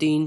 3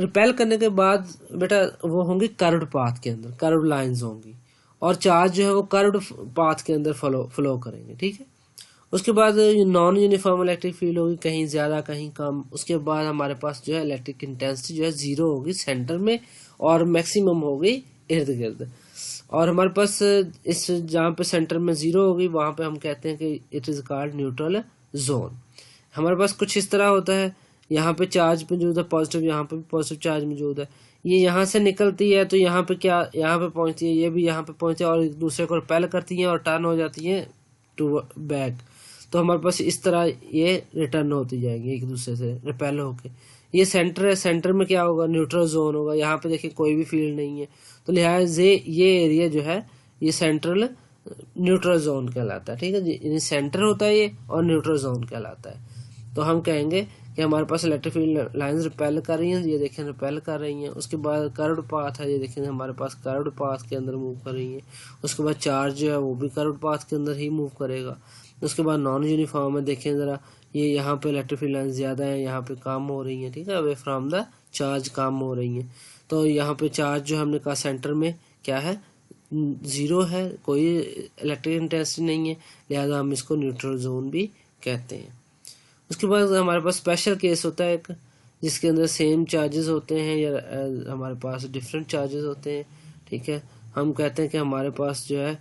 repel करने के बाद बेटा वो होंगी कर्व्ड पाथ के अंदर, कर्व्ड लाइंस होंगी, और चार्ज जो है वो कर्व्ड पाथ के अंदर फ्लो करेंगे, ठीक है। उसके बाद नॉन यूनिफॉर्म इलेक्ट्रिक फील्ड होगी, कहीं ज़्यादा कहीं कम। उसके बाद हमारे पास जो है इलेक्ट्रिक इंटेंसिटी जो है 0 होगी सेंटर में, और मैक्सिमम होगी इर्द गिर्द। और हमारे पास इस जहाँ पे सेंटर में 0 होगी वहाँ पे हम कहते हैं कि it is called neutral zone. हमारे पास कुछ इस तरह होता है, यहाँ पे चार्ज मौजूद है पॉजिटिव, यहाँ पे भी पॉजिटिव चार्ज मौजूद है, ये यहाँ से निकलती है तो यहाँ पे क्या, यहाँ पे पहुँचती है, ये भी यहाँ पे पहुँचती है, और एक दूसरे को रिपेल करती हैं और टर्न हो जाती हैं टू बैक। तो हमारे पास इस तरह ये रिटर्न होती जाएगी एक दूसरे से रिपेल होके। ये सेंटर है, सेंटर में क्या होगा, न्यूट्रल जोन होगा। यहाँ पे देखिए कोई भी फील्ड नहीं है, तो लिहाजा ये एरिया जो है ये सेंट्रल न्यूट्रल जोन कहलाता है, ठीक है जी। सेंटर होता है ये और न्यूट्रल जोन कहलाता है। तो हम कहेंगे कि हमारे पास इलेक्ट्रिक फील्ड लाइंस रिपेल कर रही हैं, ये देखें रिपेल कर रही हैं। उसके बाद कर्व्ड पाथ है, ये देखें हमारे पास कर्व्ड पाथ के अंदर मूव कर रही हैं। उसके बाद चार्ज जो है वो भी कर्व्ड पाथ के अंदर ही मूव करेगा। उसके बाद नॉन यूनिफॉर्म है, देखें ज़रा, ये यहाँ पे इलेक्ट्रिक फील्ड लाइंस ज़्यादा है, यहाँ पे कम हो रही हैं, ठीक है, अवे फ्रॉम द चार्ज कम हो रही हैं। तो यहाँ पे चार्ज जो हमने कहा सेंटर में क्या है, 0 है, कोई इलेक्ट्रिक इंटेंसिटी नहीं है, लिहाजा हम इसको न्यूट्रल जोन भी कहते हैं। उसके बाद हमारे पास स्पेशल केस होता है एक, जिसके अंदर सेम चार्जेस होते हैं या हमारे पास डिफरेंट चार्जेस होते हैं, ठीक है। हम कहते हैं कि हमारे पास जो है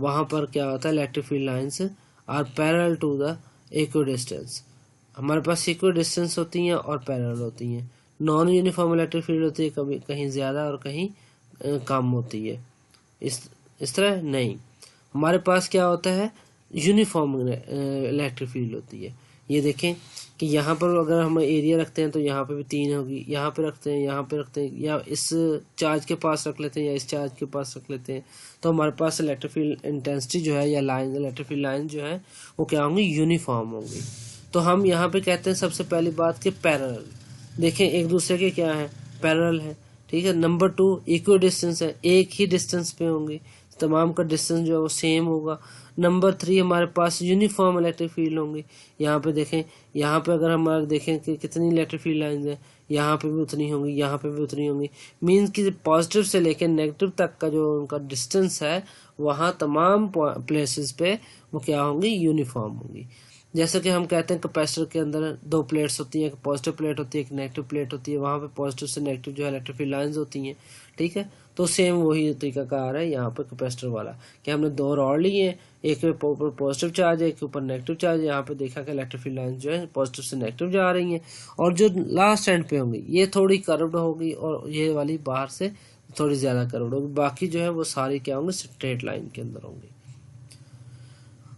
वहाँ पर क्या होता है, electric field lines are parallel to the equidistance. हमारे पास इक्विडिस्टेंस होती हैं और पैरेलल होती हैं। नॉन यूनिफॉर्म इलेक्ट्रिक फील्ड होती है, कभी कहीं ज़्यादा और कहीं कम होती है। इस तरह नहीं, हमारे पास क्या होता है, यूनिफॉर्म इलेक्ट्रिक फील्ड होती है। ये देखें कि यहाँ पर अगर हम एरिया रखते हैं तो यहाँ पे भी 3 होगी, यहाँ पे रखते हैं, यहाँ पे रखते हैं, या इस चार्ज के पास रख लेते हैं या इस चार्ज के पास रख लेते हैं, तो हमारे पास इलेक्ट्रिक फील्ड इंटेंसिटी जो है या लाइन, इलेक्ट्रिक फील्ड लाइन जो है वो क्या होंगी, यूनिफॉर्म होंगी। तो हम यहाँ पे कहते हैं सबसे पहली बात कि पैरेलल, देखें एक दूसरे के क्या है, पैरेलल है, ठीक है। नंबर 2 इक्वी डिस्टेंस है, एक ही डिस्टेंस पे होंगी, तमाम का डिस्टेंस जो है वो सेम होगा। नंबर 3 हमारे पास यूनिफॉर्म इलेक्ट्रिक फील्ड होंगी। यहाँ पे देखें, यहाँ पे अगर हमारे देखें कि कितनी इलेक्ट्रिक फील्ड लाइंस हैं, यहाँ पे भी उतनी होंगी, यहाँ पे भी उतनी होंगी। मीन्स कि पॉजिटिव से लेकर नेगेटिव तक का जो उनका डिस्टेंस है वहाँ तमाम प्लेसेस पे वो क्या होंगी, यूनिफॉर्म होंगी। जैसे कि हम कहते हैं कैपेसिटर के अंदर 2 प्लेट्स होती हैं, एक पॉजिटिव प्लेट होती है, एक नेगेटिव प्लेट होती है, वहाँ पे पॉजिटिव से नेगेटिव जो है इलेक्ट्रिक फील्ड लाइंस होती हैं, ठीक है। तो सेम वही तरीकाकार है यहाँ पर कैपेसिटर वाला, कि हमने 2 रॉड लिए हैं, एक के ऊपर पॉजिटिव चार्ज है, एक के ऊपर नेगेटिव चार्ज है। यहाँ पे देखा कि इलेक्ट्रिक फील्ड लाइंस जो है पॉजिटिव से नेगेटिव जा रही हैं, और जो लास्ट एंड पे होंगी ये थोड़ी कर्व्ड होगी और ये वाली बाहर से थोड़ी ज़्यादा कर्व्ड होगी, बाकी जो है वो सारी क्या होंगी, स्ट्रेट लाइन के अंदर होंगी।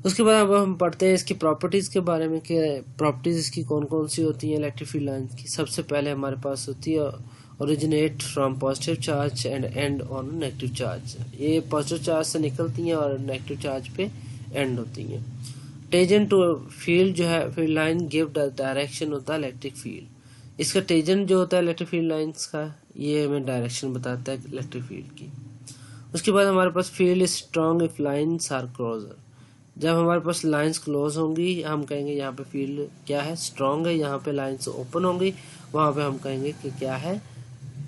उसके बाद अब हम पढ़ते हैं इसकी प्रॉपर्टीज़ के बारे में, कि प्रॉपर्टीज़ इसकी कौन कौन सी होती हैं इलेक्ट्रिक फील्ड लाइंस की। सबसे पहले हमारे पास होती है originate from positive charge and and on negative charge. ये पॉजिटिव चार्ज से निकलती हैं और नेगेटिव चार्ज पे एंड होती हैं। टेंजेंट टू फील्ड जो है, फील्ड लाइन गिव डायरेक्शन होता है इलेक्ट्रिक फील्ड। इसका टेंजेंट जो होता है इलेक्ट्रिक फील्ड लाइंस का, ये हमें डायरेक्शन बताता है इलेक्ट्रिक फील्ड की। उसके बाद हमारे पास field is strong if lines are closer. जब हमारे पास लाइंस क्लोज होंगी हम कहेंगे यहाँ पे फील्ड क्या है, स्ट्रॉन्ग है। यहाँ पे लाइंस ओपन होंगी वहाँ पे हम कहेंगे कि क्या है,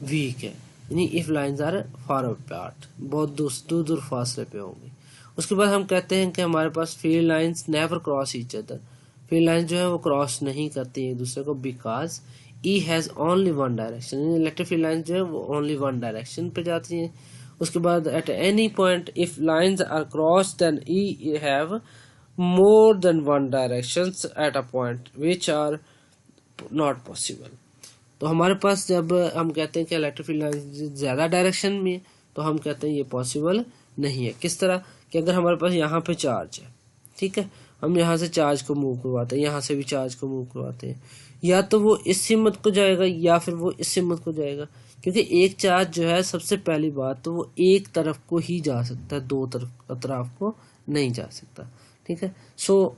वीक है। यानी if lines are far apart, बहुत दूर दूर फासले पे होंगी। उसके बाद हम कहते हैं कि हमारे पास field lines never cross each other. Field lines जो है वो क्रॉस नहीं करती एक दूसरे को, because E has only one direction. Electric field lines जो है वो ओनली वन डायरेक्शन पे जाती हैं। उसके बाद at any point if lines are cross then we have more than one directions at a point which are not possible. तो हमारे पास जब हम कहते हैं कि इलेक्ट्रिक फील्ड लाइंस ज़्यादा डायरेक्शन में, तो हम कहते हैं ये पॉसिबल नहीं है। किस तरह कि अगर हमारे पास यहाँ पे चार्ज है, ठीक है, हम यहाँ से चार्ज को मूव करवाते हैं, यहाँ से भी चार्ज को मूव करवाते हैं, या तो वो इस सिमत को जाएगा या फिर वो इस सिमत को जाएगा, क्योंकि एक चार्ज जो है सबसे पहली बात तो वो एक तरफ को ही जा सकता है, दो तरफ को नहीं जा सकता, ठीक है। सो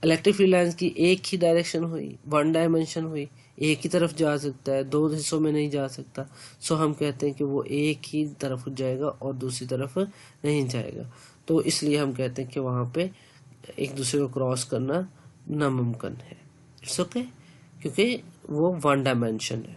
इलेक्ट्रिक फील्ड लाइंस की एक ही डायरेक्शन हुई, वन डायमेंशन हुई, एक ही तरफ जा सकता है, 2 हिस्सों में नहीं जा सकता। सो हम कहते हैं कि वो एक ही तरफ जाएगा और दूसरी तरफ नहीं जाएगा। तो इसलिए हम कहते हैं कि वहाँ पे एक दूसरे को क्रॉस करना नामुमकिन है। इट्स ओके, क्योंकि वो वन डायमेंशन है,